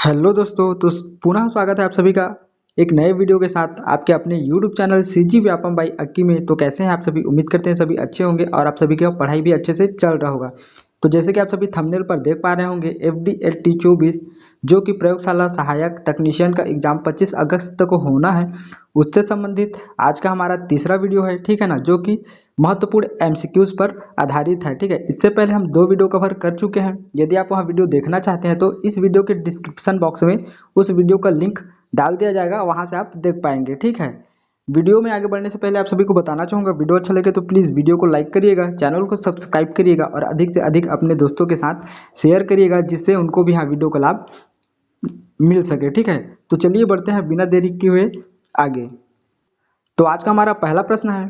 Hello दोस्तों, तो पुनः स्वागत है आप सभी का एक नए वीडियो के साथ आपके अपने YouTube channel CG Vyapam by Akki में। तो कैसे हैं आप सभी? उम्मीद करते हैं सभी अच्छे होंगे और आप सभी की पढ़ाई भी अच्छे से चल रहा होगा। तो जैसे कि आप सभी थंबनेल पर देख पा रहे होंगे, FDLT 24 जो कि प्रयोगशाला सहायक तकनीशियन का एग्जाम 25 अगस्त तक को होना है, उससे संबंधित आज का हमारा तीसरा वीडियो है, ठीक है ना, जो कि महत्वपूर्ण MCQs पर आधारित है। ठीक है, इससे पहले हम 2 वीडियो कवर कर चुके हैं। यदि आप वहाँ वीडियो देखना चाहते हैं तो इस वीडियो के डिस्क्रिप्शन बॉक्स में उस वीडियो का लिंक डाल दिया जाएगा, वहाँ से आप देख पाएंगे। ठीक है, वीडियो में आगे बढ़ने से पहले आप सभी को बताना चाहूँगा, वीडियो अच्छा लगे तो प्लीज़ वीडियो को लाइक करिएगा, चैनल को सब्सक्राइब करिएगा और अधिक से अधिक अपने दोस्तों के साथ शेयर करिएगा, जिससे उनको भी हाँ वीडियो का लाभ मिल सके। ठीक है, तो चलिए बढ़ते हैं बिना देरी किए हुए आगे। तो आज का हमारा पहला प्रश्न है,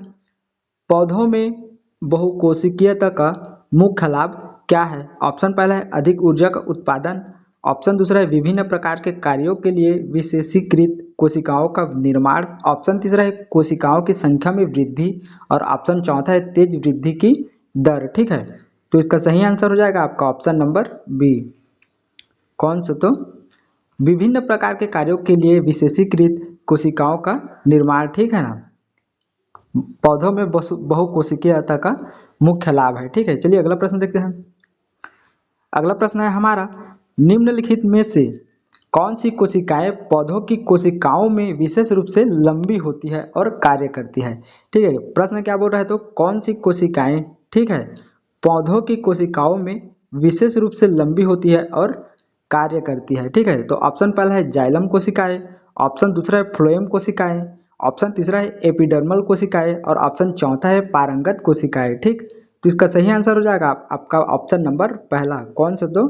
पौधों में बहुकोशिकीयता का मुख्य लाभ क्या है? ऑप्शन पहला है अधिक ऊर्जा का उत्पादन, ऑप्शन दूसरा है विभिन्न प्रकार के कार्यों के लिए विशेषीकृत कोशिकाओं का निर्माण, ऑप्शन तीसरा है कोशिकाओं की संख्या में वृद्धि और ऑप्शन चौथा है तेज वृद्धि की दर। ठीक है, तो इसका सही आंसर हो जाएगा आपका ऑप्शन नंबर बी। कौन सा? तो विभिन्न प्रकार के कार्यों के लिए विशेषीकृत कोशिकाओं का निर्माण। ठीक है ना, पौधों में बहुकोशिकीयता का मुख्य लाभ है। ठीक है, चलिए अगला प्रश्न देखते हैं। अगला प्रश्न है हमारा, निम्नलिखित में से कौन सी कोशिकाएं पौधों की कोशिकाओं में विशेष रूप से लंबी होती है और कार्य करती है? ठीक है, प्रश्न क्या बोल रहा है, तो कौन सी कोशिकाएं, ठीक है, पौधों की कोशिकाओं में विशेष रूप से लंबी होती है और कार्य करती है? ठीक है, तो ऑप्शन पहला है जाइलम कोशिकाएं, ऑप्शन दूसरा है फ्लोएम कोशिकाएं, ऑप्शन तीसरा है एपिडर्मल कोशिकाएं और ऑप्शन चौथा है पारंगत कोशिकाएं। ठीक, तो इसका सही आंसर हो जाएगा आपका ऑप्शन नंबर पहला। कौन सा? तो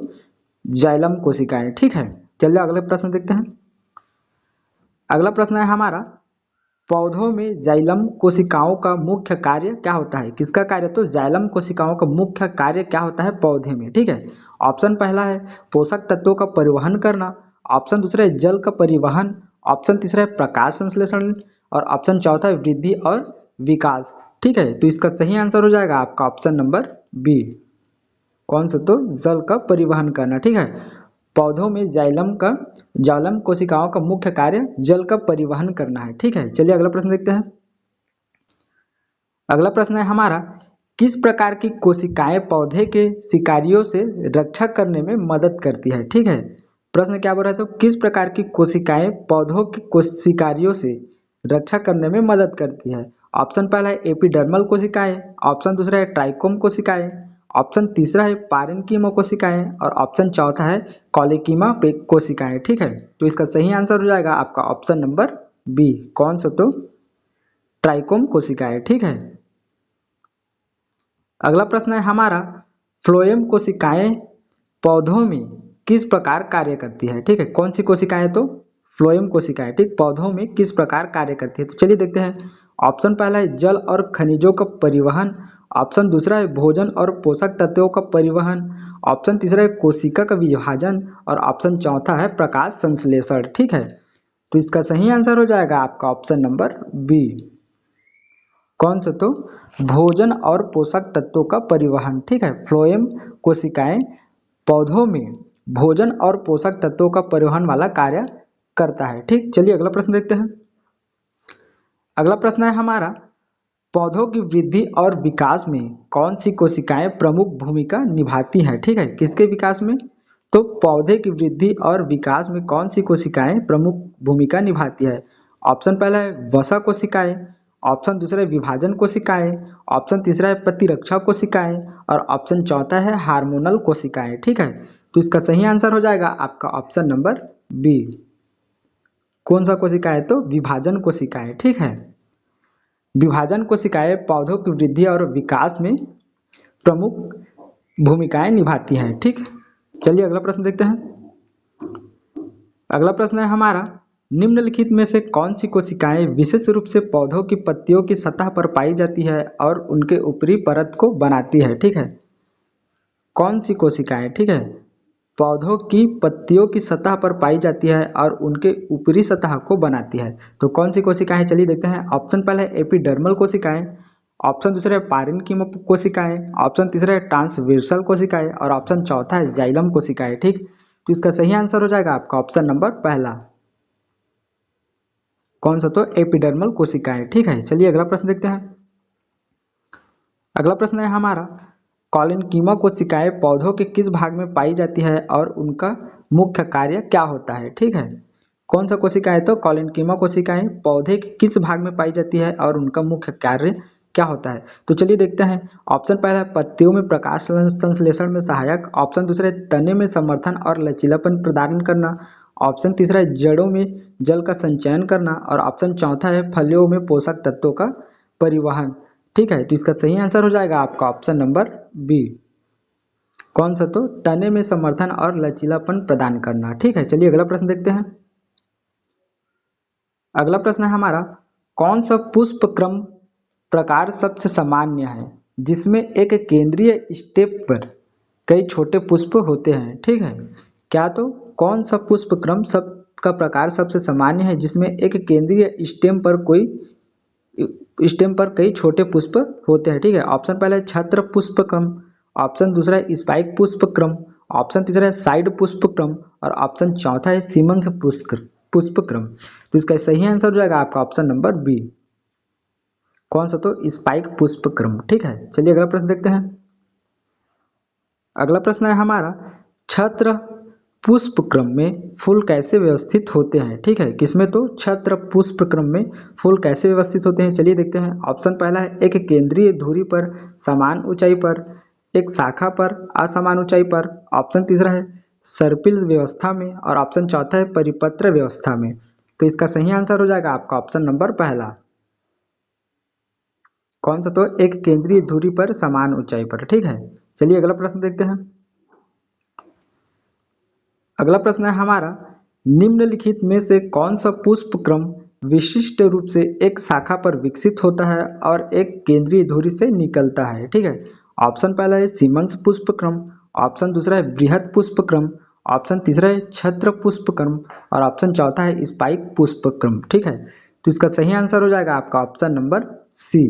जाइलम कोशिकाएं। ठीक है, चलिए अगले प्रश्न देखते हैं। अगला प्रश्न है हमारा, पौधों में जाइलम कोशिकाओं का मुख्य कार्य क्या होता है? किसका कार्य? तो जाइलम कोशिकाओं का मुख्य कार्य क्या होता है पौधे में? ठीक है, ऑप्शन पहला है पोषक तत्वों का परिवहन करना, ऑप्शन दूसरा है जल का परिवहन, ऑप्शन तीसरा है प्रकाश संश्लेषण और ऑप्शन चौथा है वृद्धि और विकास। ठीक है, तो इसका सही आंसर हो जाएगा आपका ऑप्शन नंबर बी। कौन सा? तो जल का परिवहन करना। ठीक है, पौधों में जाइलम कोशिकाओं का मुख्य कार्य जल का परिवहन करना है। ठीक है, चलिए अगला प्रश्न देखते हैं। अगला प्रश्न है हमारा, किस प्रकार की कोशिकाएं पौधे के शिकारियों से रक्षा करने में मदद करती है? ठीक है, प्रश्न क्या बोल रहा है, तो किस प्रकार की कोशिकाएं पौधों की शिकारियों से रक्षा करने में मदद करती है? ऑप्शन पहला है एपिडर्मल कोशिकाएं, ऑप्शन दूसरा है ट्राइकोम कोशिकाएं, ऑप्शन तीसरा है पारेन्कीमा कोशिकाएं और ऑप्शन चौथा है कॉलेकीमा कोशिकाएं। ठीक है, तो इसका सही आंसर हो जाएगा आपका ऑप्शन नंबर बी। कौन सा? तो ट्राइकोम कोशिकाएं। ठीक है, अगला प्रश्न है हमारा, फ्लोएम कोशिकाएं पौधों में किस प्रकार कार्य करती है? ठीक है, कौन सी कोशिकाएं? तो फ्लोएम कोशिकाएं, ठीक, पौधों में किस प्रकार कार्य करती है? तो चलिए देखते हैं। ऑप्शन पहला है जल और खनिजों का परिवहन, ऑप्शन दूसरा है भोजन और पोषक तत्वों का परिवहन, ऑप्शन तीसरा है कोशिका का विभाजन और ऑप्शन चौथा है प्रकाश संश्लेषण। ठीक है, तो इसका सही आंसर हो जाएगा आपका ऑप्शन नंबर बी। कौन सा? तो भोजन और पोषक तत्वों का परिवहन। ठीक है, फ्लोएम कोशिकाएं पौधों में भोजन और पोषक तत्वों का परिवहन वाला कार्य करता है। ठीक, चलिए अगला प्रश्न देखते हैं। अगला प्रश्न है हमारा, पौधों की वृद्धि और विकास में कौन सी कोशिकाएं प्रमुख भूमिका निभाती हैं? ठीक है, किसके विकास में? तो पौधे की वृद्धि और विकास में कौन सी कोशिकाएं प्रमुख भूमिका निभाती है? ऑप्शन पहला है वसा कोशिकाएं, ऑप्शन दूसरा है विभाजन कोशिकाएं, ऑप्शन तीसरा है प्रतिरक्षा कोशिकाएं और ऑप्शन चौथा है हार्मोनल कोशिकाएं। ठीक है, तो इसका सही आंसर हो जाएगा आपका ऑप्शन नंबर बी। कौन सा कोशिकाएं? तो विभाजन कोशिकाएं। ठीक है, विभाजन कोशिकाएं पौधों की वृद्धि और विकास में प्रमुख भूमिकाएं निभाती हैं। ठीक, चलिए अगला प्रश्न देखते हैं। अगला प्रश्न है हमारा, निम्नलिखित में से कौन सी कोशिकाएं विशेष रूप से पौधों की पत्तियों की सतह पर पाई जाती है और उनके ऊपरी परत को बनाती है? ठीक है, कौन सी कोशिकाएं, ठीक है, पौधों की पत्तियों की सतह पर पाई जाती है और उनके ऊपरी सतह को बनाती है? तो कौन सी कोशिकाएं? चलिए देखते हैं। ऑप्शन पहला है एपिडर्मल कोशिकाएं, ऑप्शन दूसरा है पारेन्कीमा कोशिकाएं, ऑप्शन तीसरा है ट्रांसवर्सल कोशिकाएं और ऑप्शन चौथा है जाइलम कोशिकाएं। ठीक, तो इसका सही आंसर हो जाएगा आपका ऑप्शन नंबर पहला। कौन सा? तो एपिडर्मल कोशिकाएं। ठीक है, चलिए अगला प्रश्न देखते हैं। अगला प्रश्न है हमारा, कॉलिनकीमा कोशिकाएं पौधों के किस भाग में पाई जाती है और उनका मुख्य कार्य क्या होता है? ठीक है, कौन सा कोशिका है? तो कॉलिनकीमा कोशिकाएं पौधे के किस भाग में पाई जाती है और उनका मुख्य कार्य क्या होता है? तो चलिए देखते हैं। ऑप्शन पहला है पत्तियों में प्रकाश संश्लेषण में सहायक। ऑप्शन दूसरा है तने में समर्थन और लचीलापन प्रदान करना। ऑप्शन तीसरा है जड़ों में जल का संचयन करना। और ऑप्शन चौथा है फलियों में पोषक तत्वों का परिवहन। ठीक है, तो इसका सही आंसर हो जाएगा आपका ऑप्शन नंबर बी। कौन सा? तो तने में समर्थन और लचीलापन प्रदान करना। ठीक है, चलिए अगला प्रश्न देखते हैं। अगला प्रश्न है हमारा, कौन सा पुष्प क्रम प्रकार सबसे सामान्य है जिसमें एक केंद्रीय स्टेप पर कई छोटे पुष्प होते हैं? ठीक है, क्या? तो कौन सा पुष्प क्रम सब का प्रकार सबसे सामान्य है जिसमें एक केंद्रीय स्टेम पर कई छोटे पुष्प होते हैं? ठीक है, ऑप्शन पहला है छत्र पुष्प क्रम। ऑप्शन दूसरा है स्पाइक पुष्प क्रम। ऑप्शन तीसरा है साइड पुष्प क्रम। और ऑप्शन चौथा है सीमंस पुष्प क्रम। तो इसका सही आंसर हो जाएगा आपका ऑप्शन नंबर बी। कौन सा? तो स्पाइक पुष्प क्रम। ठीक है, चलिए अगला प्रश्न देखते हैं। अगला प्रश्न है हमारा, छत्र पुष्प क्रम में फूल कैसे व्यवस्थित होते हैं? ठीक है, किसमें? तो छत्र पुष्प क्रम में फूल कैसे व्यवस्थित होते हैं, चलिए देखते हैं। ऑप्शन पहला है एक केंद्रीय धुरी पर समान ऊंचाई पर, एक शाखा पर असमान ऊंचाई पर। ऑप्शन तीसरा है सर्पिल व्यवस्था में। और ऑप्शन चौथा है परिपत्र व्यवस्था में। तो इसका सही आंसर हो जाएगा आपका ऑप्शन नंबर पहला। कौन सा? तो एक केंद्रीय धुरी पर समान ऊंचाई पर। ठीक है, चलिए अगला प्रश्न देखते हैं। अगला प्रश्न है हमारा, निम्नलिखित में से कौन सा पुष्प क्रम विशिष्ट रूप से एक शाखा पर विकसित होता है और एक केंद्रीय धुरी से निकलता है? ठीक है, ऑप्शन पहला है सीमंस पुष्प क्रम। ऑप्शन दूसरा है बृहत पुष्प क्रम। ऑप्शन तीसरा है छत्र पुष्प क्रम। और ऑप्शन चौथा है स्पाइक पुष्प क्रम। ठीक है, तो इसका सही आंसर हो जाएगा आपका ऑप्शन नंबर सी।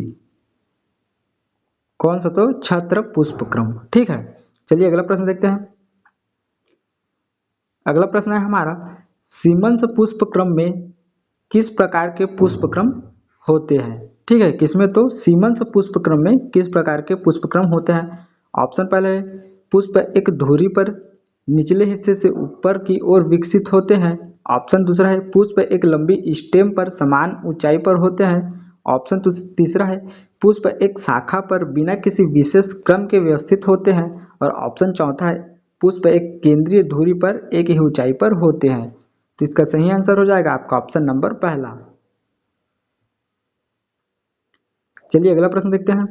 कौन सा? तो छत्र पुष्प क्रम। ठीक है, चलिए अगला प्रश्न देखते हैं। अगला प्रश्न है हमारा, सीमंस पुष्प क्रम में किस प्रकार के पुष्प क्रम होते हैं? ठीक है, किसमें? तो सीमंस पुष्प क्रम में किस प्रकार के पुष्प क्रम होते हैं? ऑप्शन पहले है पुष्प एक धुरी पर निचले हिस्से से ऊपर की ओर विकसित होते हैं। ऑप्शन दूसरा है पुष्प एक लंबी स्टेम पर समान ऊंचाई पर होते हैं। ऑप्शन तीसरा है पुष्प एक शाखा पर बिना किसी विशेष क्रम के व्यवस्थित होते हैं। और ऑप्शन चौथा है पुष्प एक केंद्रीय धुरी पर एक ही ऊंचाई पर होते हैं। तो इसका सही आंसर हो जाएगा आपका ऑप्शन नंबर पहला। चलिए अगला प्रश्न देखते हैं।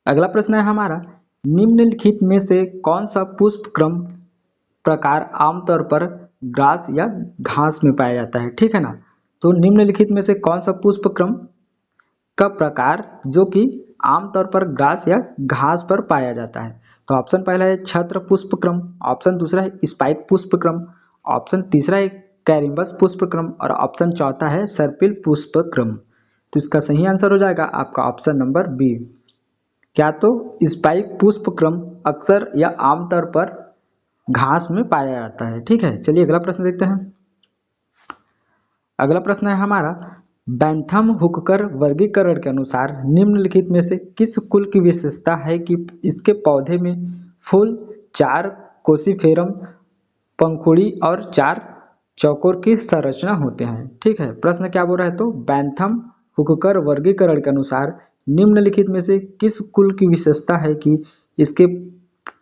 अगला प्रश्न है हमारा, निम्नलिखित में से कौन सा पुष्प क्रम प्रकार आमतौर पर ग्रास या घास में पाया जाता है? ठीक है ना, तो निम्नलिखित में से कौन सा पुष्प क्रम का प्रकार जो कि आमतौर पर ग्रास या घास पर पाया जाता है? तो ऑप्शन पहला है छत्र पुष्प क्रम। ऑप्शन दूसरा है स्पाइक पुष्प क्रम। ऑप्शन तीसरा है कैरिम्बस पुष्प क्रम। और ऑप्शन चौथा है सर्पिल पुष्प क्रम। तो इसका सही आंसर हो जाएगा आपका ऑप्शन नंबर बी। क्या? तो स्पाइक पुष्प क्रम अक्सर या आमतौर पर घास में पाया जाता है। ठीक है, चलिए अगला प्रश्न देखते हैं। अगला प्रश्न है हमारा, बैंथम हुककर वर्गीकरण के अनुसार निम्नलिखित में से किस कुल की विशेषता है कि इसके पौधे में फूल 4 कोसिफेरम पंखुड़ी और 4 चौकोर की संरचना होते हैं? ठीक है, प्रश्न क्या बोल रहा है? तो बैंथम हुककर वर्गीकरण के अनुसार निम्नलिखित में से किस कुल की विशेषता है कि इसके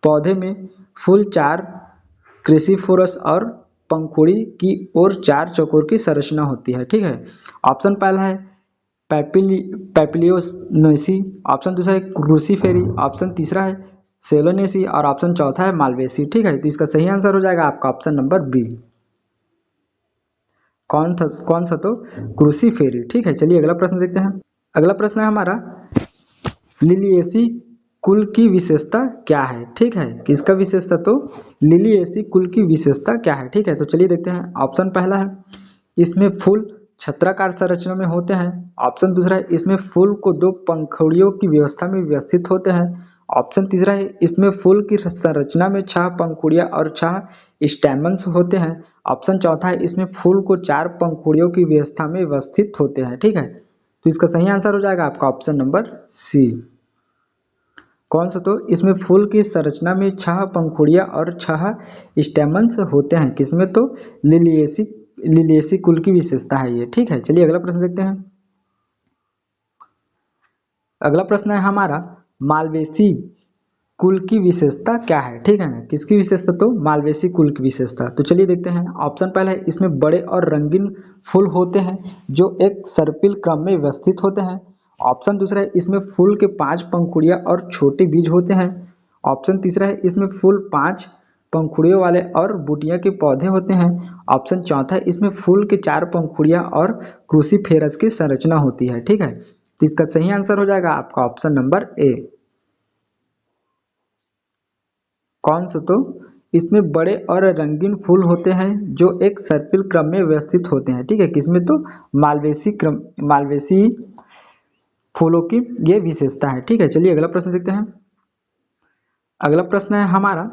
पौधे में फूल 4 क्रिसिफोरस और पंखुड़ी की ओर 4 चौकोर की संरचना होती है? ठीक है, ऑप्शन पहला है पैपिलियोनेसी। ऑप्शन दूसरा है क्रूसीफेरी। ऑप्शन तीसरा है सेलोनेसी। और ऑप्शन चौथा है मालवेसी। ठीक है, तो इसका सही आंसर हो जाएगा आपका ऑप्शन नंबर बी। कौन सा? तो क्रूसीफेरी। ठीक है, चलिए अगला प्रश्न देखते हैं। अगला प्रश्न है हमारा, लिलिएसी कुल की विशेषता क्या है? ठीक है, किसका विशेषता? तो लिलिएसी कुल की विशेषता क्या है? ठीक है, तो चलिए देखते हैं। ऑप्शन पहला है इसमें फूल छत्राकार संरचना में होते हैं। ऑप्शन दूसरा है इसमें फूल को 2 पंखुड़ियों की व्यवस्था में व्यवस्थित होते हैं। ऑप्शन तीसरा है इसमें फूल की संरचना में 6 पंखुड़ियां और 6 स्टैमेंस होते हैं। ऑप्शन चौथा है इसमें फूल को 4 पंखुड़ियों की व्यवस्था में व्यवस्थित होते हैं। ठीक है, तो इसका सही आंसर हो जाएगा आपका ऑप्शन नंबर सी। कौन सा? तो इसमें फूल की संरचना में 6 पंखुड़ियां और 6 स्टेमन्स होते हैं। किसमें? तो लिलिएसी कुल की विशेषता है ये। ठीक है, चलिए अगला प्रश्न देखते हैं। अगला प्रश्न है हमारा मालवेसी कुल की विशेषता क्या है? ठीक है ना, किसकी विशेषता? तो मालवेसी कुल की विशेषता। तो चलिए देखते हैं। ऑप्शन पहला है इसमें बड़े और रंगीन फूल होते हैं जो एक सर्पिल क्रम में व्यवस्थित होते हैं। ऑप्शन दूसरा है इसमें फूल के 5 पंखुड़ियां और छोटे बीज होते हैं। ऑप्शन तीसरा है इसमें फूल 5 पंखुड़ियों वाले और बूटियां के पौधे होते हैं। ऑप्शन चौथा है इसमें फूल के 4 पंखुड़ियां और क्रूसीफेरस की संरचना होती है। ठीक है, तो इसका सही आंसर हो जाएगा आपका ऑप्शन नंबर ए। कौन सा? तो इसमें बड़े और रंगीन फूल होते हैं जो एक सर्पिल क्रम में व्यवस्थित होते हैं। ठीक है, किसमें? तो मालवेसी फूलों की ये विशेषता है। ठीक है, चलिए अगला प्रश्न देखते हैं। अगला प्रश्न है हमारा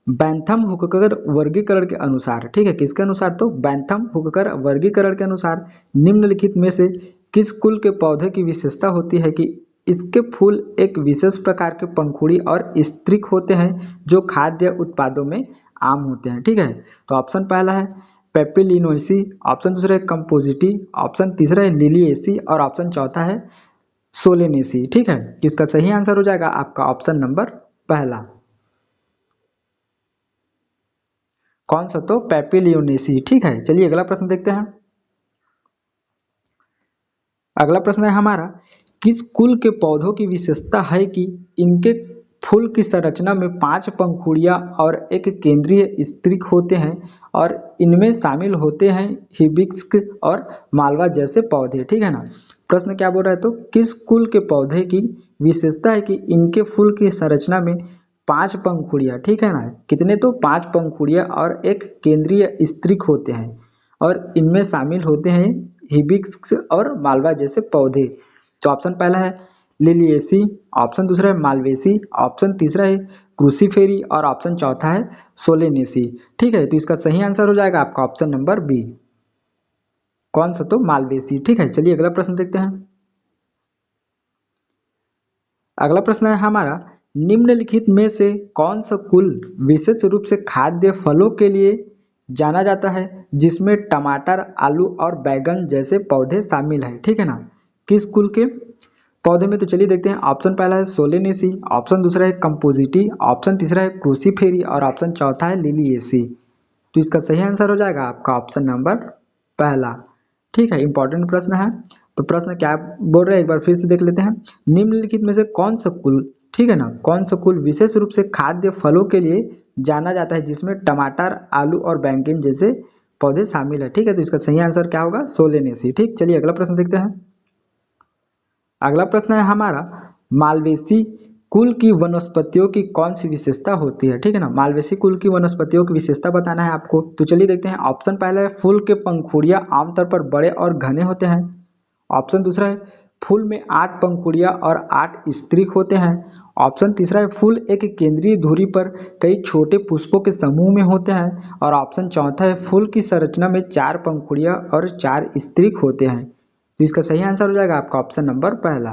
बैंथम हुककर वर्गीकरण के अनुसार। ठीक है, किसके अनुसार? तो बैंथम हुककर वर्गीकरण के अनुसार निम्नलिखित में से किस कुल के पौधे की विशेषता होती है कि इसके फूल एक विशेष प्रकार के पंखुड़ी और स्त्रिक होते हैं जो खाद्य उत्पादों में आम होते हैं। ठीक है, तो ऑप्शन पहला है पेपिलिनोसी, ऑप्शन दूसरा है कंपोजिटी, ऑप्शन तीसरा है लिलिएसी और ऑप्शन चौथा है सोलेनेसी। ठीक है, इसका सही आंसर हो जाएगा आपका ऑप्शन नंबर पहला। कौन सा? तो पेपिलियोनेसी। ठीक है, चलिए अगला प्रश्न देखते हैं। अगला प्रश्न है हमारा किस कुल के पौधों की विशेषता है कि इनके फूल की संरचना में 5 पंखुड़ियां और एक केंद्रीय स्त्रिक होते हैं और इनमें शामिल होते हैं हिबिस्क और मालवा जैसे पौधे। ठीक है ना, प्रश्न क्या बोल रहा है? तो किस कुल के पौधे की विशेषता है कि इनके फूल की संरचना में 5 पंखुड़ियां, ठीक है ना, कितने? तो 5 पंखुड़ियां और एक केंद्रीय स्त्रिक होते हैं और इनमें शामिल होते हैं हिबिस्क और मालवा जैसे पौधे। तो ऑप्शन पहला है लिलिएसी, ऑप्शन दूसरा है मालवेसी, ऑप्शन तीसरा है क्रूसीफेरी और ऑप्शन चौथा है सोलेनेसी। ठीक है, तो इसका सही आंसर हो जाएगा आपका ऑप्शन नंबर बी। कौन सा? तो मालवेसी। ठीक है, चलिए अगला प्रश्न देखते हैं। अगला प्रश्न है हमारा निम्नलिखित में से कौन सा कुल विशेष रूप से खाद्य फलों के लिए जाना जाता है जिसमें टमाटर, आलू और बैगन जैसे पौधे शामिल हैं? ठीक है ना, किस कुल के पौधे में? तो चलिए देखते हैं। ऑप्शन पहला है सोलेनेसी, ऑप्शन दूसरा है कंपोजिटी, ऑप्शन तीसरा है क्रूसीफेरी और ऑप्शन चौथा है लिलिएसी। तो इसका सही आंसर हो जाएगा आपका ऑप्शन नंबर पहला। ठीक है, इंपॉर्टेंट प्रश्न है। तो प्रश्न क्या बोल रहे हैं एक बार फिर से देख लेते हैं। निम्नलिखित में से कौन सा कुल, ठीक है ना, कौन सा कुल विशेष रूप से खाद्य फलों के लिए जाना जाता है जिसमें टमाटर, आलू और बैंगन जैसे पौधे शामिल है? ठीक है, तो इसका सही आंसर क्या होगा? सोलेनेसी। ठीक, चलिए अगला प्रश्न देखते हैं। अगला प्रश्न है हमारा मालवेसी कुल की वनस्पतियों की कौन सी विशेषता होती है? ठीक है ना, मालवेसी कुल की वनस्पतियों की विशेषता बताना है आपको। तो चलिए देखते हैं। ऑप्शन पहला है फूल के पंखुड़ियां आमतौर पर बड़े और घने होते हैं। ऑप्शन दूसरा है फूल में 8 पंखुड़ियां और 8 स्त्रिक होते हैं। ऑप्शन तीसरा है फूल एक केंद्रीय धुरी पर कई छोटे पुष्पों के समूह में होते हैं और ऑप्शन चौथा है फूल की संरचना में 4 पंखुड़ियां और 4 स्त्रिक होते हैं। तो इसका सही आंसर हो जाएगा आपका ऑप्शन नंबर पहला।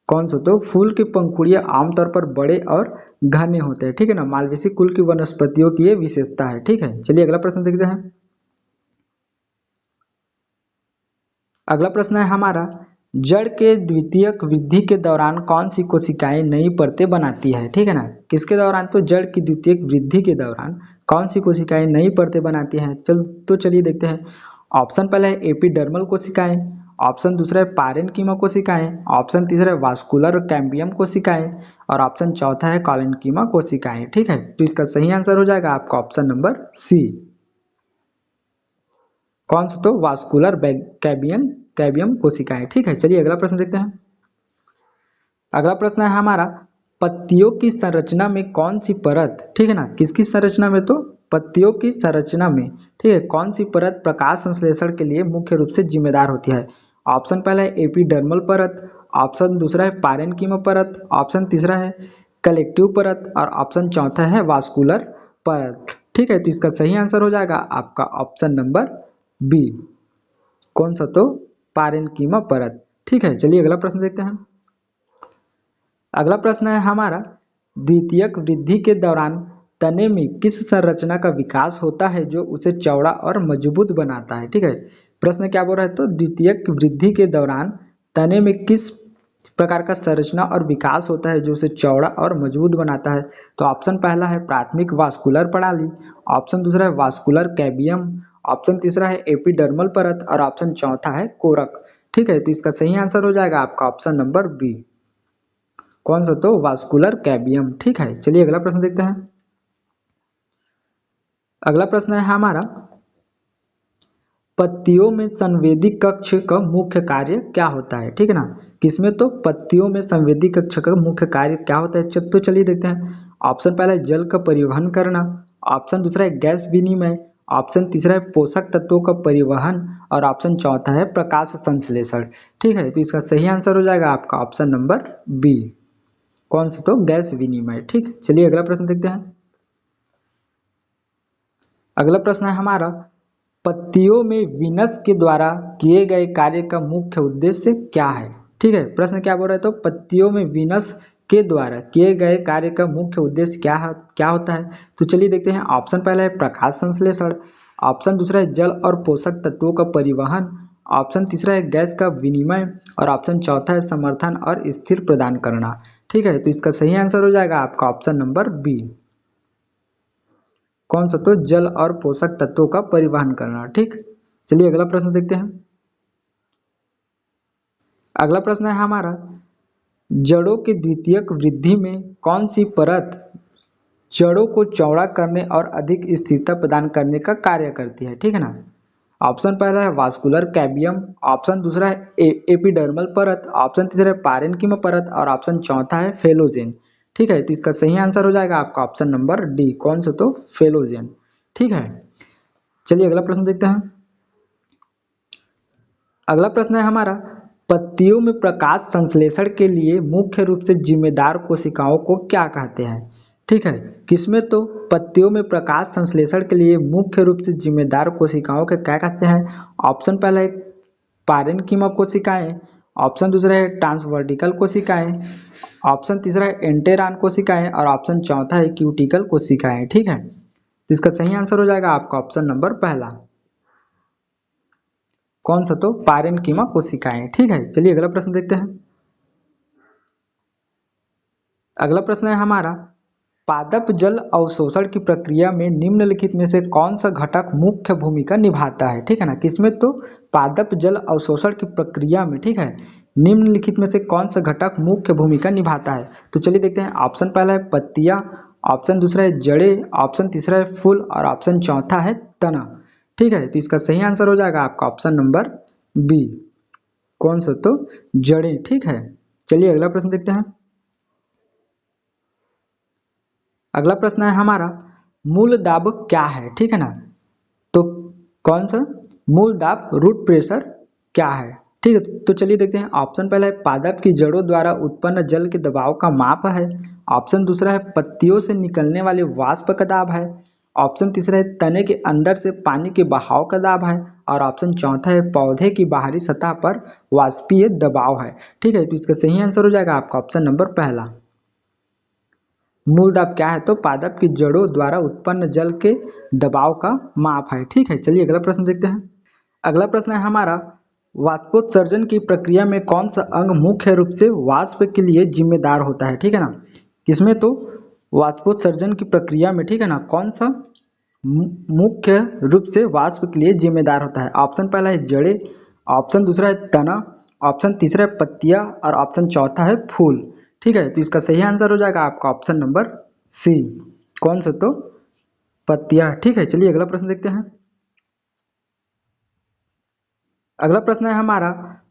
कौन सा? तो फूल की पंखुड़ियां आमतौर पर बड़े और घने होते हैं। ठीक है ना, मालवेसी कुल की वनस्पतियों की ये विशेषता है। ठीक है, चलिए अगला प्रश्न देखते हैं। अगला प्रश्न है हमारा जड़ के द्वितीयक वृद्धि के दौरान कौन सी कोशिकाएं नई परतें बनाती है? ठीक है ना, किसके दौरान? तो जड़ की द्वितीयक वृद्धि के दौरान कौन सी कोशिकाएं नई परतें बनाती हैं? तो चलिए देखते हैं। ऑप्शन पहला है एपिडर्मल कोशिकाएं, ऑप्शन दूसरा है पारेन्कीमा कोशिकाएं, ऑप्शन तीसरा है वास्कुलर कैम्बियम कोशिकाएं और ऑप्शन चौथा है कॉलेन्कीमा कोशिकाएं। ठीक है, तो इसका सही आंसर हो जाएगा आपका ऑप्शन नंबर सी। कौन सा? तो वास्कुलर कैबियम कोशिकाएं। ठीक है, चलिए अगला प्रश्न देखते हैं। अगला प्रश्न है हमारा पत्तियों की संरचना में कौन सी परत, ठीक है ना, किसकी संरचना में? तो पत्तियों की संरचना में, ठीक है, कौन सी परत प्रकाश संश्लेषण के लिए मुख्य रूप से जिम्मेदार होती है? ऑप्शन पहला है एपिडर्मल परत, ऑप्शन दूसरा है पारेन्कीमा परत, ऑप्शन तीसरा है कलेक्टिव परत और ऑप्शन चौथा है वास्कुलर परत। ठीक है, तो इसका सही आंसर हो जाएगा आपका ऑप्शन नंबर बी। कौन सा? तो पारेन्कीमा परत। ठीक है, चलिए अगला प्रश्न देखते हैं। अगला प्रश्न है हमारा, द्वितीयक वृद्धि के दौरान तने में किस संरचना का विकास होता है जो उसे चौड़ा और मजबूत बनाता है? ठीक है, प्रश्न क्या बोल रहा है? तो द्वितीयक वृद्धि के दौरान तने में किस प्रकार का संरचना और विकास होता है जो उसे चौड़ा और मजबूत बनाता है? तो ऑप्शन पहला है प्राथमिक वास्कुलर प्रणाली, ऑप्शन दूसरा है वास्कुलर कैबियम, ऑप्शन तीसरा है एपिडर्मल परत और ऑप्शन चौथा है कोरक। ठीक है, तो इसका सही आंसर हो जाएगा आपका ऑप्शन नंबर बी। कौन सा? तो वास्कुलर कैबियम। ठीक है, चलिए अगला प्रश्न देखते हैं। अगला प्रश्न है हमारा, पत्तियों में संवेदी कक्ष का मुख्य कार्य क्या होता है? ठीक है ना, किसमें? तो पत्तियों में संवेदी कक्ष का मुख्य कार्य क्या होता है? तो चलिए देखते हैं। ऑप्शन पहला है जल का परिवहन करना, ऑप्शन दूसरा है गैस विनिमय, ऑप्शन तीसरा है पोषक तत्वों का परिवहन और ऑप्शन चौथा है प्रकाश संश्लेषण। ठीक है, तो इसका सही आंसर हो जाएगा आपका ऑप्शन नंबर बी। कौन सा? तो गैस विनिमय। ठीक, चलिए अगला प्रश्न देखते हैं। अगला प्रश्न है हमारा, पत्तियों में वीनस के द्वारा किए गए कार्य का मुख्य उद्देश्य क्या है? ठीक है, प्रश्न क्या बोल रहा है? तो पत्तियों में वीनस के द्वारा किए गए कार्य का मुख्य उद्देश्य क्या होता है? तो चलिए देखते हैं। ऑप्शन पहला है प्रकाश संश्लेषण, ऑप्शन दूसरा है जल और पोषक तत्वों का परिवहन, ऑप्शन तीसरा है गैस का विनिमय और ऑप्शन चौथा है समर्थन और स्थिर प्रदान करना। ठीक है, तो इसका सही आंसर हो जाएगा आपका ऑप्शन नंबर बी। कौन सा? तो जल और पोषक तत्वों का परिवहन करना। ठीक, चलिए अगला प्रश्न देखते हैं। अगला प्रश्न है हमारा, जड़ों की द्वितीयक वृद्धि में कौन सी परत जड़ों को चौड़ा करने और अधिक स्थिरता प्रदान करने का कार्य करती है? ठीक है ना, ऑप्शन पहला है वास्कुलर कैबियम, ऑप्शन दूसरा है एपिडर्मल परत, ऑप्शन तीसरा है पारेन्कीमा परत और ऑप्शन चौथा है फेलोजेन। ठीक है, तो इसका सही आंसर हो जाएगा आपका ऑप्शन नंबर डी। कौन सा? तो फेलोजेन। ठीक है, चलिए अगला प्रश्न देखते हैं। अगला प्रश्न है हमारा, पत्तियों में प्रकाश संश्लेषण के लिए मुख्य रूप से जिम्मेदार कोशिकाओं को क्या कहते हैं? ठीक है, किसमें? तो पत्तियों में प्रकाश संश्लेषण के लिए मुख्य रूप से जिम्मेदार कोशिकाओं के क्या कहते हैं? ऑप्शन पहला है पारेन्कीमा कोशिकाएं, ऑप्शन दूसरा है ट्रांसवर्टिकल कोशिकाएं, ऑप्शन तीसरा है एंटेरान कोशिकाएं और ऑप्शन चौथा है क्यूटिकल कोशिकाएं। ठीक है, तो इसका सही आंसर हो जाएगा आपका ऑप्शन नंबर पहला। कौन सा? तो पारेन्कीमा कोशिकाएं। ठीक है, चलिए अगला प्रश्न देखते हैं। अगला प्रश्न है हमारा, पादप जल अवशोषण की प्रक्रिया में निम्नलिखित में से कौन सा घटक मुख्य भूमिका निभाता है? ठीक है ना, किसमें? तो पादप जल अवशोषण की प्रक्रिया में, ठीक है, निम्नलिखित में से कौन सा घटक मुख्य भूमिका निभाता है? तो चलिए देखते हैं। ऑप्शन पहला है पत्तियां, ऑप्शन दूसरा है जड़ें, ऑप्शन तीसरा है फूल और ऑप्शन चौथा है तना। ठीक है, तो इसका सही आंसर हो जाएगा आपका ऑप्शन नंबर बी। कौन सा? तो जड़ें। ठीक है, चलिए अगला प्रश्न देखते हैं। अगला प्रश्न है हमारा, मूल दाब क्या है? ठीक है ना, तो कौन सा? मूल दाब रूट प्रेशर क्या है? ठीक है, तो चलिए देखते हैं। ऑप्शन पहला है पादप की जड़ों द्वारा उत्पन्न जल के दबाव का माप है, ऑप्शन दूसरा है पत्तियों से निकलने वाले वाष्प का दाब है, ऑप्शन तीसरा है तने के अंदर से पानी के बहाव का दाब है और ऑप्शन चौथा है पौधे की बाहरी सतह पर वाष्पीय दबाव है। ठीक है, तो इसका सही आंसर हो जाएगा आपका ऑप्शन नंबर पहला। मूल दाब क्या है? तो पादप की जड़ों द्वारा उत्पन्न जल के दबाव का माप है। ठीक है, चलिए अगला प्रश्न देखते हैं। अगला प्रश्न है हमारा, वाष्पोत्सर्जन की प्रक्रिया में कौन सा अंग मुख्य रूप से वाष्प के लिए जिम्मेदार होता है? ठीक है ना, किसमें? तो वाष्पोत्सर्जन की प्रक्रिया में, ठीक है ना, कौन सा मुख्य रूप से वाष्प के लिए जिम्मेदार होता है? ऑप्शन पहला है जड़ें, ऑप्शन दूसरा है तना, ऑप्शन तीसरा है पत्तियां और ऑप्शन चौथा है फूल। ठीक है, तो इसका सही आंसर हो जाएगा आपका ऑप्शन नंबर सी। कौन सा? तो पत्तियां। ठीक है, चलिए अगला प्रश्न देखते हैं। अगला प्रश्न है हमारा,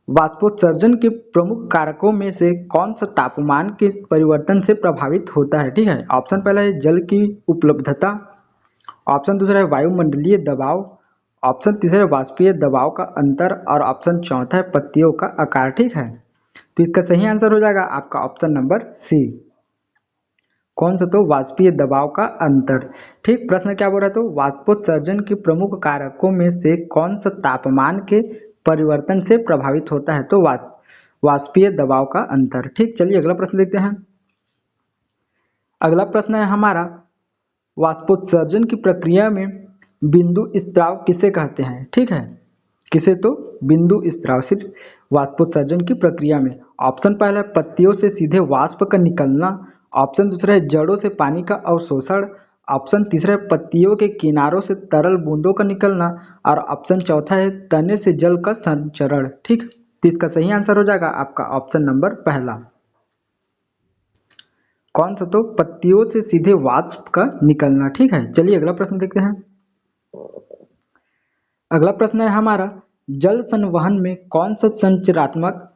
वाष्पोत्सर्जन के प्रमुख कारकों में से कौन सा तापमान के परिवर्तन से प्रभावित होता है? ठीक है, ऑप्शन पहला है जल की उपलब्धता, ऑप्शन दूसरा है वायुमंडलीय दबाव, ऑप्शन तीसरा है वाष्पीय दबाव का अंतर और ऑप्शन चौथा है पत्तियों का आकार। ठीक है, तो इसका सही आंसर हो जाएगा आपका ऑप्शन नंबर सी। कौन सा? तो वाष्पीय दबाव का अंतर। ठीक, प्रश्न क्या बोल रहा है? तो वाष्पोत्सर्जन के प्रमुख कारकों में से कौन सा तापमान के परिवर्तन से प्रभावित होता है? तो वाष्पीय दबाव का अंतर। ठीक, चलिए अगला प्रश्न देखते हैं। अगला प्रश्न है हमारा, वाष्पोत्सर्जन की प्रक्रिया में बिंदु स्त्राव किसे कहते हैं? ठीक है, किसे? तो बिंदु स्त्राव सिर्फ वाष्पोत्सर्जन की प्रक्रिया में। ऑप्शन पहला है पत्तियों से सीधे वाष्प का निकलना, ऑप्शन दूसरा है जड़ों से पानी का अवशोषण, ऑप्शन तीसरा है पत्तियों के किनारों से तरल बूंदों का निकलना, और ऑप्शन चौथा है तने से जल का संचरण। ठीक, तो इसका सही आंसर हो जाएगा आपका ऑप्शन नंबर पहला। कौन सा? तो पत्तियों से सीधे वाष्प का निकलना। ठीक है, चलिए अगला प्रश्न देखते हैं। अगला प्रश्न है हमारा, जल संवहन में कौन सा संरचनात्मक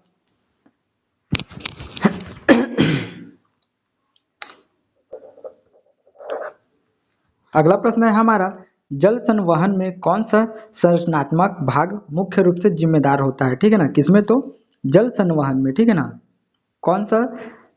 अगला प्रश्न है हमारा, जल संवहन में कौन सा संरचनात्मक भाग मुख्य रूप से जिम्मेदार होता है? ठीक है ना, किसमें? तो जल संवहन में। ठीक है ना, कौन सा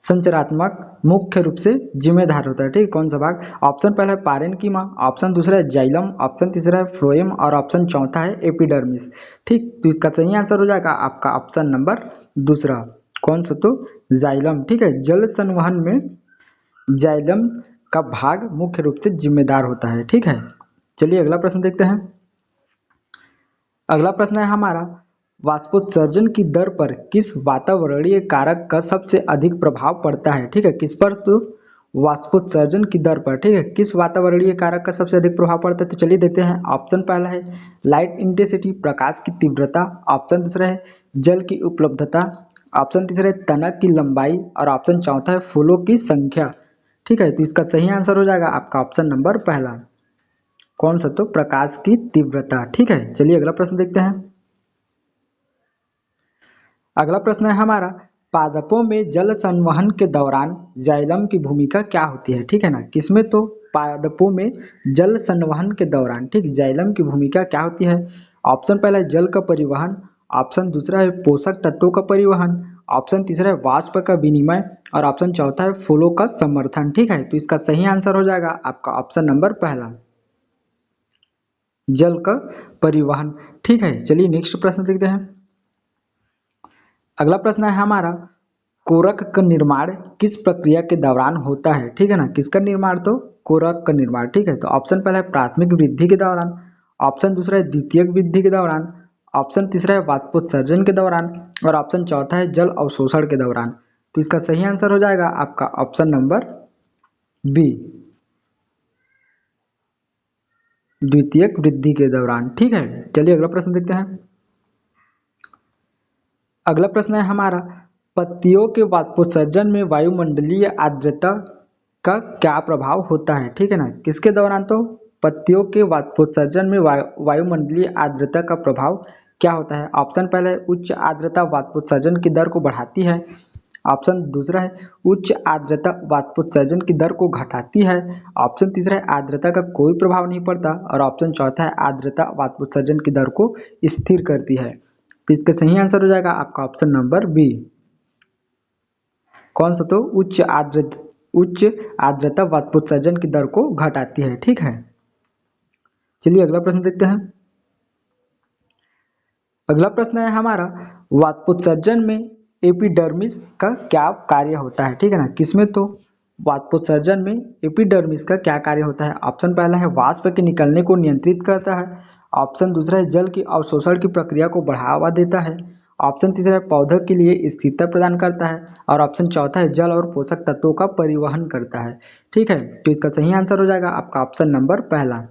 संरचनात्मक मुख्य रूप से जिम्मेदार होता है? ठीक, कौन सा भाग? ऑप्शन पहला है पारेन्कीमा, ऑप्शन दूसरा है जाइलम, ऑप्शन तीसरा है फ्लोएम, और ऑप्शन चौथा है एपिडर्मिस। ठीक, तो इसका सही आंसर हो जाएगा आपका ऑप्शन नंबर दूसरा। कौन सा? तो जाइलम। ठीक है, जल संवहन में जाइलम का भाग मुख्य रूप से जिम्मेदार होता है। ठीक है, चलिए अगला प्रश्न देखते हैं। अगला प्रश्न है हमारा, वाष्पोत्सर्जन की दर पर किस वातावरणीय कारक का सबसे अधिक प्रभाव पड़ता है? ठीक है, किस पर? तो वाष्पोत्सर्जन की दर पर। ठीक है, किस वातावरणीय कारक का सबसे अधिक प्रभाव पड़ता है? तो चलिए देखते हैं। ऑप्शन पहला है लाइट इंटेंसिटी, प्रकाश की तीव्रता, ऑप्शन दूसरा है जल की उपलब्धता, ऑप्शन तीसरा है तनक की लंबाई, और ऑप्शन चौथा है फूलों की संख्या। ठीक है, तो इसका सही आंसर हो जाएगा आपका ऑप्शन नंबर पहला। कौन सा? तो प्रकाश की तीव्रता। ठीक है, चलिए अगला प्रश्न देखते हैं। अगला प्रश्न है हमारा, पादपों में जल संवहन के दौरान जाइलम की भूमिका क्या होती है? ठीक है ना, किसमें? तो पादपों में जल संवहन के दौरान, ठीक, जाइलम की भूमिका क्या होती है? ऑप्शन पहला है जल का परिवहन, ऑप्शन दूसरा है पोषक तत्वों का परिवहन, ऑप्शन तीसरा है वाष्प का विनिमय, और ऑप्शन चौथा है फूलों का समर्थन। ठीक है, तो इसका सही आंसर हो जाएगा आपका ऑप्शन नंबर पहला, जल का परिवहन। ठीक है, चलिए नेक्स्ट प्रश्न देखते हैं। अगला प्रश्न है हमारा, कोरक का निर्माण किस प्रक्रिया के दौरान होता है? ठीक है ना, किसका निर्माण? तो कोरक का निर्माण। ठीक है, तो ऑप्शन पहला है प्राथमिक वृद्धि के दौरान, ऑप्शन दूसरा है द्वितीयक वृद्धि के दौरान, ऑप्शन तीसरा है वाष्पोत्सर्जन के दौरान, और ऑप्शन चौथा है जल अवशोषण के दौरान। तो इसका सही आंसर हो जाएगा आपका ऑप्शन नंबर बी, द्वितीयक वृद्धि के दौरान। ठीक है, चलिए अगला प्रश्न देखते हैं। अगला प्रश्न है हमारा, पत्तियों के वाष्पोत्सर्जन में वायुमंडलीय आर्द्रता का क्या प्रभाव होता है? ठीक है ना, किसके दौरान? तो पत्तियों के वाष्पोत्सर्जन में वायुमंडलीय आर्द्रता का प्रभाव क्या होता है? ऑप्शन पहला है उच्च आर्द्रता वाष्पोत्सर्जन की दर को बढ़ाती है, ऑप्शन दूसरा है उच्च आर्द्रता वाष्पोत्सर्जन की दर को घटाती है, ऑप्शन तीसरा है आर्द्रता का कोई प्रभाव नहीं पड़ता, और ऑप्शन चौथा है आर्द्रता वाष्पोत्सर्जन की दर को स्थिर करती है। तो इसका सही आंसर हो जाएगा आपका ऑप्शन नंबर बी। कौन सा? तो उच्च आर्द्रता वाष्पोत्सर्जन की दर को घटाती है। ठीक है, चलिए अगला प्रश्न देखते हैं। अगला प्रश्न है हमारा, वाष्पोत्सर्जन में एपिडर्मिस का क्या कार्य होता है? ठीक है ना, किसमें? तो वाष्पोत्सर्जन में एपिडर्मिस का क्या कार्य होता है? ऑप्शन पहला है वाष्प के निकलने को नियंत्रित करता है, ऑप्शन दूसरा है जल की अवशोषण की प्रक्रिया को बढ़ावा देता है, ऑप्शन तीसरा है पौधों के लिए स्थिरता प्रदान करता है, और ऑप्शन चौथा है जल और पोषक तत्वों का परिवहन करता है। ठीक है, तो इसका सही आंसर हो जाएगा आपका ऑप्शन नंबर पहला।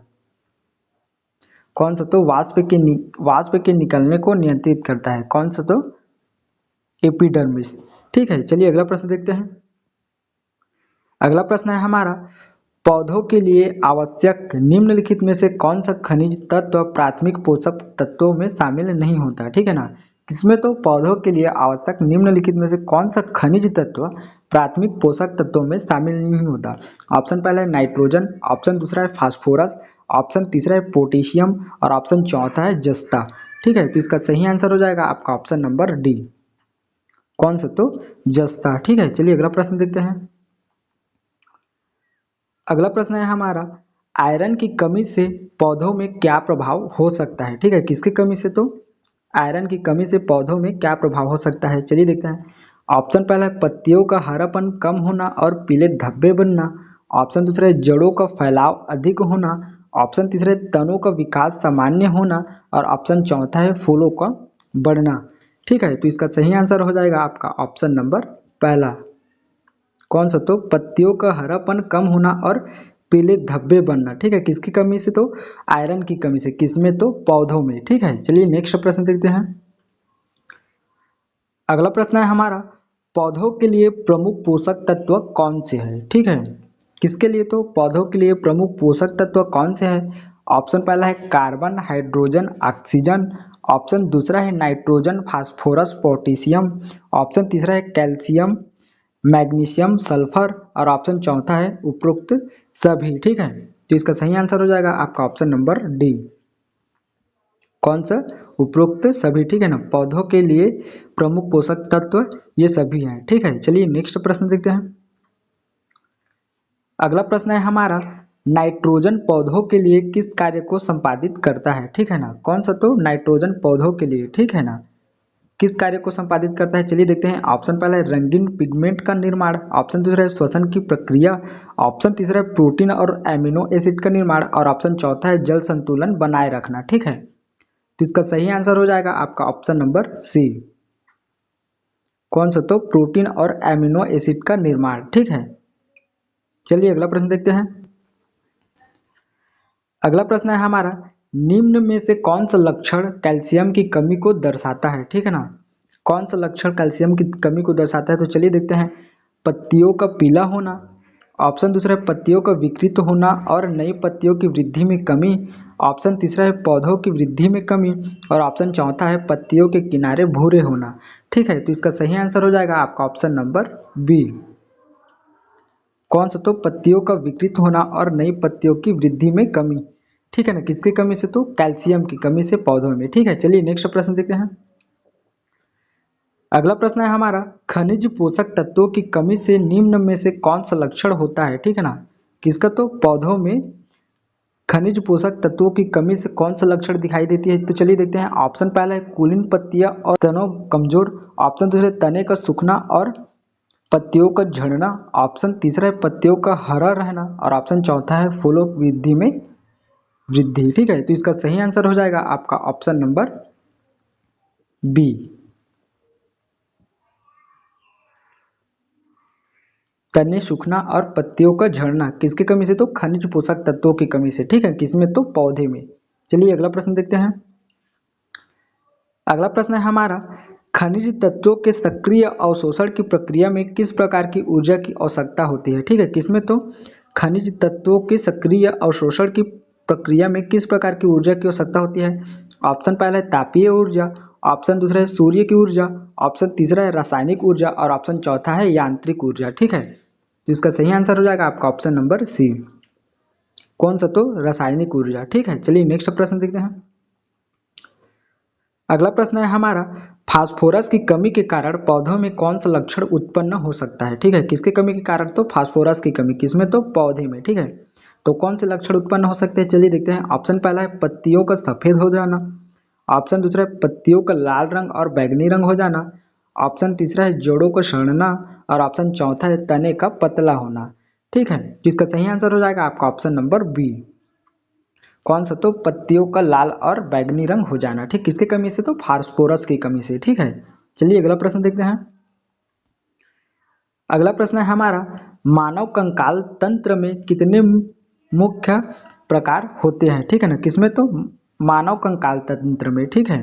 कौन सा? तो वाष्प के निकलने को नियंत्रित करता है। कौन सा? तो एपिडर्मिस। ठीक है, चलिए अगला प्रश्न देखते हैं। अगला प्रश्न है हमारा, पौधों के लिए आवश्यक निम्नलिखित में से कौन सा खनिज तत्व प्राथमिक पोषक तत्वों में शामिल नहीं होता? ठीक है ना, किसमें? तो पौधों के लिए आवश्यक निम्नलिखित में से कौन सा खनिज तत्व प्राथमिक पोषक तत्वों में शामिल नहीं होता? ऑप्शन पहला है नाइट्रोजन, ऑप्शन दूसरा है फास्फोरस, ऑप्शन तीसरा है पोटेशियम, और ऑप्शन चौथा है जस्ता। ठीक है, तो इसका सही आंसर हो जाएगा आपका ऑप्शन नंबर डी, कौन सा? तो जस्ता। ठीक है, चलिए अगला प्रश्न देखते हैं। अगला प्रश्न है हमारा, आयरन की कमी से पौधों में क्या प्रभाव हो सकता है? ठीक है, किसकी कमी से? तो आयरन की कमी से पौधों में क्या प्रभाव हो सकता है, चलिए देखते हैं। ऑप्शन पहला है पत्तियों का हरापन कम होना और पीले धब्बे बनना। ऑप्शन दूसरा है जड़ों का फैलाव अधिक होना। ऑप्शन तीसरा है तनों का विकास सामान्य होना। और ऑप्शन चौथा है फूलों का बढ़ना। ठीक है, तो इसका सही आंसर हो जाएगा आपका ऑप्शन नंबर पहला। कौन सा? तो पत्तियों का हरापन कम होना और पीले धब्बे बनना। ठीक है, किसकी कमी से? तो आयरन की कमी से। किसमें? तो पौधों में। ठीक है, चलिए नेक्स्ट प्रश्न देखते हैं। अगला प्रश्न है हमारा, पौधों के लिए प्रमुख पोषक तत्व कौन से हैं? ठीक है, किसके लिए? तो पौधों के लिए प्रमुख पोषक तत्व कौन से हैं? ऑप्शन पहला है कार्बन, हाइड्रोजन, ऑक्सीजन। ऑप्शन दूसरा है नाइट्रोजन, फास्फोरस, पोटेशियम। ऑप्शन तीसरा है कैल्शियम, मैग्नीशियम, सल्फर। और ऑप्शन चौथा है उपरोक्त सभी। ठीक है, तो इसका सही आंसर हो जाएगा आपका ऑप्शन नंबर डी। कौन सा? उपरोक्त सभी। ठीक है ना, पौधों के लिए प्रमुख पोषक तत्व ये सभी हैं। ठीक है, चलिए नेक्स्ट प्रश्न देखते हैं। अगला प्रश्न है हमारा, नाइट्रोजन पौधों के लिए किस कार्य को संपादित करता है? ठीक है ना, कौन सा? तो नाइट्रोजन पौधों के लिए, ठीक है ना, किस कार्य को संपादित करता है, चलिए देखते हैं। ऑप्शन पहला है रंगीन पिगमेंट का निर्माण। ऑप्शन दूसरा है श्वसन की प्रक्रिया। ऑप्शन तीसरा है प्रोटीन और एमिनो एसिड का निर्माण। और ऑप्शन चौथा है जल संतुलन बनाए रखना। ठीक है, तो इसका सही आंसर हो जाएगा आपका ऑप्शन नंबर सी। कौन सा? तो प्रोटीन और एमिनो एसिड का निर्माण। ठीक है, चलिए अगला प्रश्न देखते हैं। अगला प्रश्न है हमारा, निम्न में से कौन सा लक्षण कैल्शियम की कमी को दर्शाता है? ठीक है ना, कौन सा लक्षण कैल्शियम की कमी को दर्शाता है, तो चलिए देखते हैं। पत्तियों का पीला होना। ऑप्शन दूसरा है पत्तियों का विकृत होना और नई पत्तियों की वृद्धि में कमी। ऑप्शन तीसरा है पौधों की वृद्धि में कमी। और ऑप्शन चौथा है पत्तियों के किनारे भूरे होना। ठीक है, तो इसका सही आंसर हो जाएगा आपका ऑप्शन नंबर बी। कौन सा? तो पत्तियों का विकृत होना और नई पत्तियों की वृद्धि में कमी। ठीक है ना, किसकी कमी से? तो कैल्शियम की कमी से पौधों में। ठीक है, चलिए नेक्स्ट प्रश्न देखते हैं। अगला प्रश्न है हमारा, खनिज पोषक तत्वों की कमी से निम्न में से कौन सा लक्षण होता है? ठीक है ना, किसका? तो पौधों में खनिज पोषक तत्वों की कमी से कौन सा लक्षण दिखाई देती है, तो चलिए देखते हैं। ऑप्शन पहला है कुलीन पत्तियां और तनों कमजोर। ऑप्शन दूसरा तने का सूखना और पत्तियों का झड़ना। ऑप्शन तीसरा है पत्तियों का हरा रहना। और ऑप्शन चौथा है फूलों की वृद्धि में वृद्धि। ठीक है, तो इसका सही आंसर हो जाएगा आपका ऑप्शन नंबर बी। तने सूखना और पत्तियों का झड़ना किसकी कमी से? तो खनिज पोषक तत्वों की कमी से। ठीक है, किसमें? तो पौधे में। चलिए अगला प्रश्न देखते हैं। अगला प्रश्न है हमारा, खनिज तत्वों के सक्रिय अवशोषण की प्रक्रिया में किस प्रकार की ऊर्जा की आवश्यकता होती है? ठीक है, किसमें? तो खनिज तत्वों के सक्रिय अवशोषण की प्रक्रिया में किस प्रकार की ऊर्जा की आवश्यकता होती है? ऑप्शन पहला है तापीय ऊर्जा। ऑप्शन दूसरा है सूर्य की ऊर्जा। ऑप्शन तीसरा है रासायनिक ऊर्जा। और ऑप्शन चौथा है यांत्रिक ऊर्जा। ठीक है, तो इसका सही आंसर हो जाएगा आपका ऑप्शन नंबर सी। कौन सा? तो रासायनिक ऊर्जा। ठीक है, चलिए नेक्स्ट प्रश्न देखते हैं। अगला प्रश्न है हमारा, फास्फोरस की कमी के कारण पौधों में कौन सा लक्षण उत्पन्न हो सकता है? ठीक है, किसकी कमी के कारण? तो फास्फोरस की कमी। किसमें? तो पौधे में। ठीक है, तो कौन से लक्षण उत्पन्न हो सकते हैं, चलिए देखते हैं। ऑप्शन पहला है पत्तियों का सफेद हो जाना। ऑप्शन दूसरा है पत्तियों का लाल रंग और बैंगनी रंग हो जाना। ऑप्शन तीसरा है जड़ों को सड़ना। और ऑप्शन चौथा है तने का पतला होना। ठीक है, जिसका सही आंसर हो जाएगा आपका ऑप्शन नंबर बी। कौन सा? तो पत्तियों का लाल और बैंगनी रंग हो जाना। ठीक, किसकी कमी से? तो फास्फोरस की कमी से। ठीक है, चलिए अगला प्रश्न देखते हैं। अगला प्रश्न है हमारा, मानव कंकाल तंत्र में कितने मुख्य प्रकार होते हैं? ठीक है ना, किसमें? तो मानव कंकाल तंत्र में। ठीक है,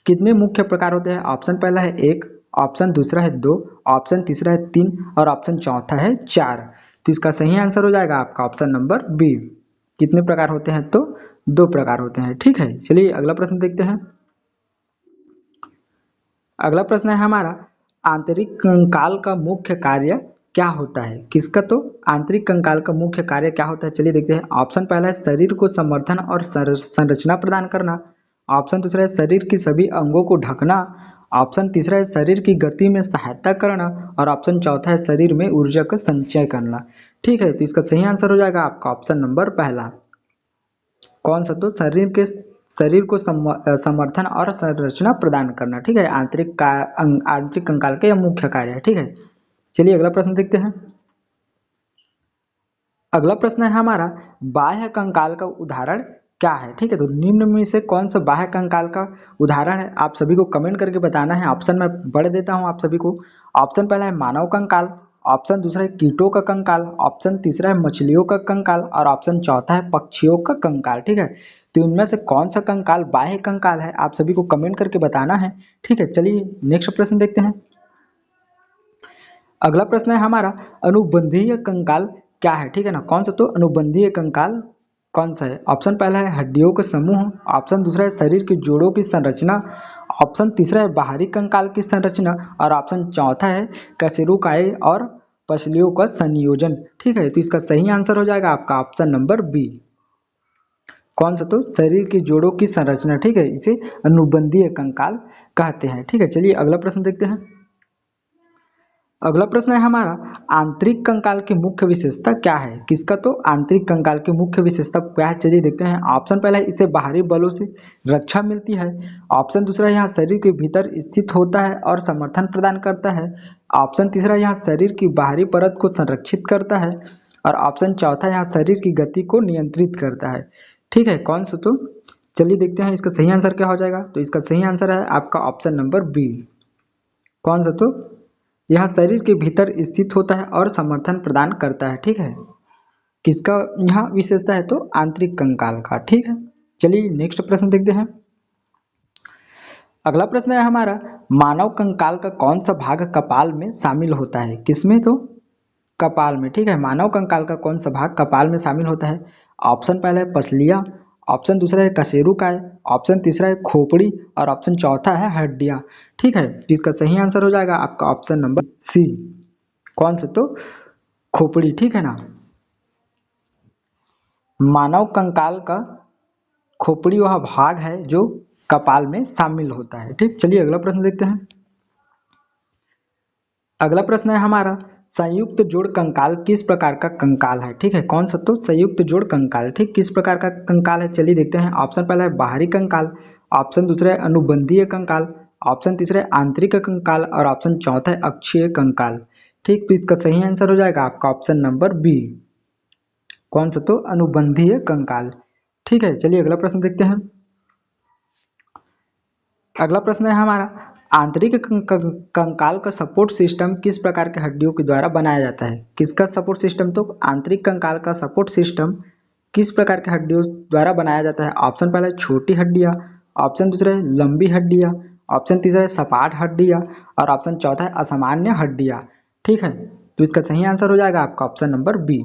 कितने मुख्य प्रकार होते हैं? ऑप्शन पहला है एक। ऑप्शन दूसरा है दो। ऑप्शन तीसरा है तीन। और ऑप्शन चौथा है चार। तो इसका सही आंसर हो जाएगा आपका ऑप्शन नंबर बी। कितने प्रकार होते हैं? तो दो प्रकार होते हैं। ठीक है, चलिए अगला प्रश्न देखते हैं। अगला प्रश्न है हमारा, आंतरिक कंकाल का मुख्य कार्य क्या होता है? किसका? तो आंतरिक कंकाल का मुख्य कार्य क्या होता है, चलिए देखते हैं। ऑप्शन पहला है शरीर को समर्थन और संरचना प्रदान करना। ऑप्शन दूसरा है शरीर की सभी अंगों को ढकना। ऑप्शन तीसरा है शरीर की गति में सहायता करना और ऑप्शन चौथा है शरीर में ऊर्जा का संचय करना। ठीक है, तो इसका सही आंसर हो जाएगा आपका ऑप्शन नंबर पहला। कौन सा? तो शरीर को समर्थन और संरचना प्रदान करना। ठीक है, आंतरिक कंकाल का यह मुख्य कार्य है। ठीक है, चलिए अगला प्रश्न देखते हैं। अगला प्रश्न है हमारा, बाह्य कंकाल का उदाहरण क्या है? ठीक है, तो निम्न में से कौन सा बाह्य कंकाल का उदाहरण है? आप सभी को कमेंट करके बताना है। ऑप्शन मैं बढ़ देता हूं आप सभी को। ऑप्शन पहला है मानव कंकाल, ऑप्शन दूसरा है कीटों का कंकाल, ऑप्शन तीसरा है मछलियों का कंकाल और ऑप्शन चौथा है पक्षियों का कंकाल। ठीक है, तो इनमें से कौन सा कंकाल बाह्य कंकाल है? आप सभी को कमेंट करके बताना है। ठीक है, चलिए नेक्स्ट प्रश्न देखते हैं। अगला प्रश्न है हमारा, अनुबंधीय कंकाल क्या है? ठीक है ना, कौन सा? तो अनुबंधीय कंकाल कौन सा है? ऑप्शन पहला है हड्डियों का समूह, ऑप्शन दूसरा है शरीर के जोड़ों की संरचना, ऑप्शन तीसरा है बाहरी कंकाल की संरचना और ऑप्शन चौथा है कशेरुकाएं और पसलियों का संयोजन। ठीक है, तो इसका सही आंसर हो जाएगा आपका ऑप्शन नंबर बी। कौन सा? तो शरीर के जोड़ों की संरचना। ठीक है, इसे अनुबंधीय कंकाल कहते हैं। ठीक है, चलिए अगला प्रश्न देखते हैं। अगला प्रश्न है हमारा, आंतरिक कंकाल की मुख्य विशेषता क्या है? किसका? तो आंतरिक कंकाल की मुख्य विशेषता क्या है? चलिए देखते हैं। ऑप्शन पहला है इसे बाहरी बलों से रक्षा मिलती है, ऑप्शन दूसरा है यहाँ शरीर के भीतर स्थित होता है और समर्थन प्रदान करता है, ऑप्शन तीसरा यहाँ शरीर की बाहरी परत को संरक्षित करता है और ऑप्शन चौथा यहाँ शरीर की गति को नियंत्रित करता है। ठीक है, कौन सा? तो चलिए देखते हैं इसका सही आंसर क्या हो जाएगा। तो इसका सही आंसर है आपका ऑप्शन नंबर बी। कौन सा? तो यह शरीर के भीतर स्थित होता है और समर्थन प्रदान करता है। ठीक है, किसका यहाँ विशेषता है? तो आंतरिक कंकाल का। ठीक है, चलिए नेक्स्ट प्रश्न देखते हैं। अगला प्रश्न है हमारा, मानव कंकाल का कौन सा भाग कपाल में शामिल होता है? किसमें? तो कपाल में। ठीक है, मानव कंकाल का कौन सा भाग कपाल में शामिल होता है? ऑप्शन पहला है पसलियां, ऑप्शन दूसरा है कशेरुकाएं, ऑप्शन तीसरा है खोपड़ी और ऑप्शन चौथा है हड्डियां। ठीक है, तो इसका सही आंसर हो जाएगा आपका ऑप्शन नंबर सी। कौन सा? तो खोपड़ी। ठीक है ना, मानव कंकाल का खोपड़ी वह भाग है जो कपाल में शामिल होता है। ठीक, चलिए अगला प्रश्न देखते हैं। अगला प्रश्न है हमारा, संयुक्त जोड़ कंकाल किस प्रकार का कंकाल है? ठीक है, कौन सा? तो संयुक्त जोड़ कंकाल। ठीक, किस प्रकार का कंकाल है? चलिए देखते हैं। ऑप्शन पहला है बाहरी कंकाल, ऑप्शन दूसरा है अनुबंधीय कंकाल, ऑप्शन तीसरा है आंतरिक कंकाल और ऑप्शन चौथा है अक्षीय कंकाल। ठीक, तो इसका सही आंसर हो जाएगा आपका ऑप्शन नंबर बी। कौन सा? तो अनुबंधीय कंकाल। ठीक है, चलिए अगला प्रश्न देखते हैं। अगला प्रश्न है हमारा, आंतरिक कंकाल का सपोर्ट सिस्टम किस प्रकार के हड्डियों के द्वारा बनाया जाता है? किसका सपोर्ट सिस्टम? तो आंतरिक कंकाल का सपोर्ट सिस्टम किस प्रकार के हड्डियों द्वारा बनाया जाता है? ऑप्शन पहला है छोटी हड्डियां, ऑप्शन दूसरा है लंबी हड्डियां, ऑप्शन तीसरा है सपाट हड्डियां और ऑप्शन चौथा है असामान्य हड्डियां। ठीक है, तो इसका सही आंसर हो जाएगा आपका ऑप्शन नंबर बी,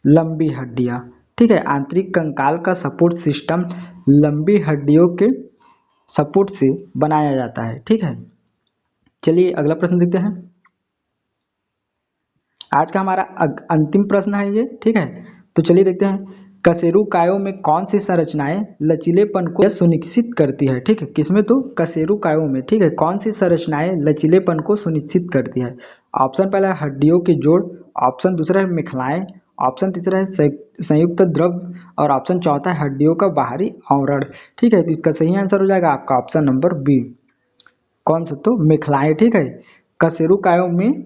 लंबी हड्डियां। ठीक है, आंतरिक कंकाल का सपोर्ट सिस्टम लंबी हड्डियों के सपोर्ट से बनाया जाता है। ठीक है, चलिए अगला प्रश्न देखते हैं। आज का हमारा अंतिम प्रश्न है ये। ठीक है, तो चलिए देखते हैं। कशेरुकायों में कौन सी संरचनाएं लचीलेपन को सुनिश्चित करती है? ठीक है, किसमें? तो कशेरुकायों में। ठीक है, कौन सी संरचनाएं लचीलेपन को सुनिश्चित करती है? ऑप्शन पहला है हड्डियों के जोड़, ऑप्शन दूसरा है मेखलाएं, ऑप्शन तीसरा है संयुक्त द्रव और ऑप्शन चौथा है हड्डियों का बाहरी आवरण। ठीक है, तो इसका सही आंसर हो जाएगा आपका ऑप्शन नंबर बी। कौन सा? तो मेखलाएं। ठीक है, कशेरुकायों में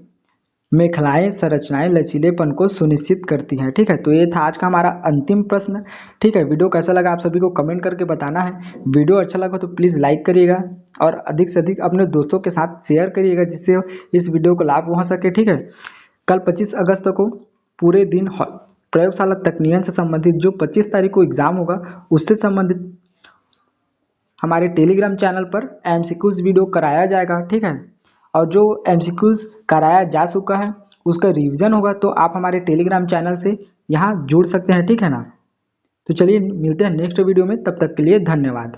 मेखलाएं संरचनाएं लचीलेपन को सुनिश्चित करती हैं। ठीक है, तो ये था आज का हमारा अंतिम प्रश्न। ठीक है, वीडियो कैसा लगा आप सभी को कमेंट करके बताना है। वीडियो अच्छा लगा तो प्लीज़ लाइक करिएगा और अधिक से अधिक अपने दोस्तों के साथ शेयर करिएगा जिससे इस वीडियो को लाभ हो सके। ठीक है, कल 25 अगस्त को पूरे दिन प्रयोगशाला तकनीयन से संबंधित जो 25 तारीख को एग्जाम होगा उससे संबंधित हमारे टेलीग्राम चैनल पर एमसीक्यूज वीडियो कराया जाएगा। ठीक है, और जो एमसीक्यूज कराया जा चुका है उसका रिवीजन होगा, तो आप हमारे टेलीग्राम चैनल से यहाँ जुड़ सकते हैं। ठीक है ना, तो चलिए मिलते हैं नेक्स्ट वीडियो में, तब तक के लिए धन्यवाद।